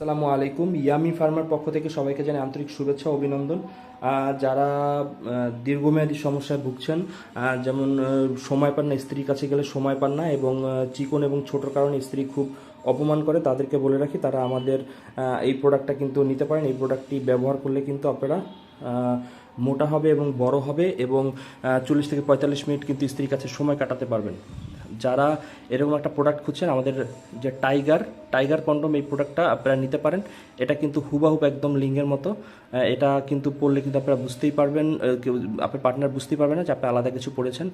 আসসালামু আলাইকুম। Yummy farmer পক্ষ থেকে সবাইকে জানাই আন্তরিক শুভেচ্ছা ও অভিনন্দন। যারা দীর্ঘমেয়াদী সমস্যায় ভুগছেন, যেমন সময় পান না, স্ত্রীর কাছে গেলে সময় পান না, এবং চিকন এবং ছোটোর কারণে স্ত্রী খুব অপমান করে, তাদেরকে বলে রাখি তারা আমাদের এই প্রোডাক্টটা কিন্তু নিতে পারেন। এই প্রোডাক্টটি ব্যবহার করলে কিন্তু আপনারা মোটা হবে এবং বড় হবে, এবং 40 থেকে 45 মিনিট কিন্তু স্ত্রীর কাছে সময় কাটাতে পারবেন। যারা এরকম একটা প্রোডাক্ট খুঁজছেন, আমাদের যে টাইগার টাইগার কন্ডম, এই প্রোডাক্টটা আপনারা নিতে পারেন। এটা কিন্তু হুবাহুব একদম লিঙ্গের মতো। এটা কিন্তু পড়লে কিন্তু আপনারা বুঝতেই পারবেন, কেউ আপনার পার্টনার বুঝতেই পারবে না যে আপনি আলাদা কিছু পড়েছেন।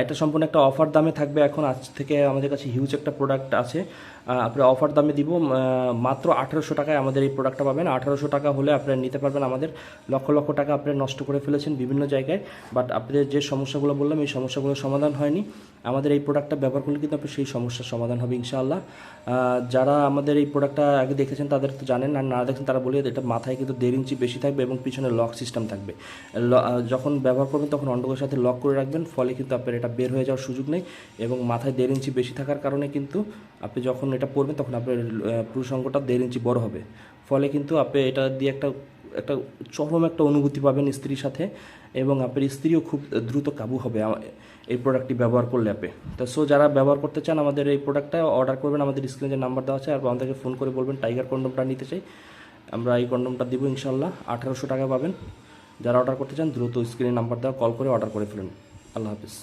এটা সম্পূর্ণ একটা অফার দামে থাকবে। এখন আজ থেকে আমাদের কাছে হিউজ একটা প্রোডাক্ট আছে, আপনারা অফার দামে দিব। মাত্র 1800 টাকায় আমাদের এই প্রোডাক্টটা পাবেন। 1800 টাকা হলে আপনারা নিতে পারবেন। আমাদের লক্ষ লক্ষ টাকা আপনারা নষ্ট করে ফেলেছেন বিভিন্ন জায়গায়, বাট আপনাদের যে সমস্যাগুলো বললাম এই সমস্যাগুলো সমাধান হয়নি। আমাদের এই প্রোডাক্টটা ব্যবহার করলে কিন্তু আপনার সেই সমস্যার সমাধান হবে ইনশাআল্লাহ। যারা আমাদের এই প্রোডাক্টটা আগে দেখেছেন তাদের তো জানেন, আর না দেখেন তারা বলি এটা মাথায় কিন্তু 1.5 ইঞ্চি বেশি থাকবে এবং পিছনে লক সিস্টেম থাকবে। যখন ব্যবহার করবেন তখন অন্ডকোষের সাথে লক করে রাখবেন, ফলে কিন্তু আপনার এটা বের হয়ে যাওয়ার সুযোগ নেই। এবং মাথায় 1.5 ইঞ্চি বেশি থাকার কারণে কিন্তু আপনি যখন এটা পরবেন তখন আপনার পুরুষ অঙ্গটা 1.5 ইঞ্চি বড় হবে, ফলে কিন্তু আপনি এটা দিয়ে একটা একটা চরম একটা অনুভূতি পাবেন স্ত্রীর সাথে, এবং আপনার স্ত্রীও খুব দ্রুত কাবু হবে এই প্রোডাক্টটি ব্যবহার করলে আপনি। তো যারা ব্যবহার করতে চান আমাদের এই প্রোডাক্টটা অর্ডার করবেন, আমাদের স্ক্রিনে যে নাম্বার দেওয়া আছে, আর আমাদেরকে ফোন করে বলবেন টাইগার কন্ডমটা নিতে চাই, আমরা এই কন্ডমটা দিব ইনশাল্লাহ। 1800 টাকা পাবেন। যারা অর্ডার করতে চান দ্রুত স্ক্রিনে নাম্বার দেওয়া কল করে অর্ডার করে ফেলুন। আল্লাহ হাফিজ।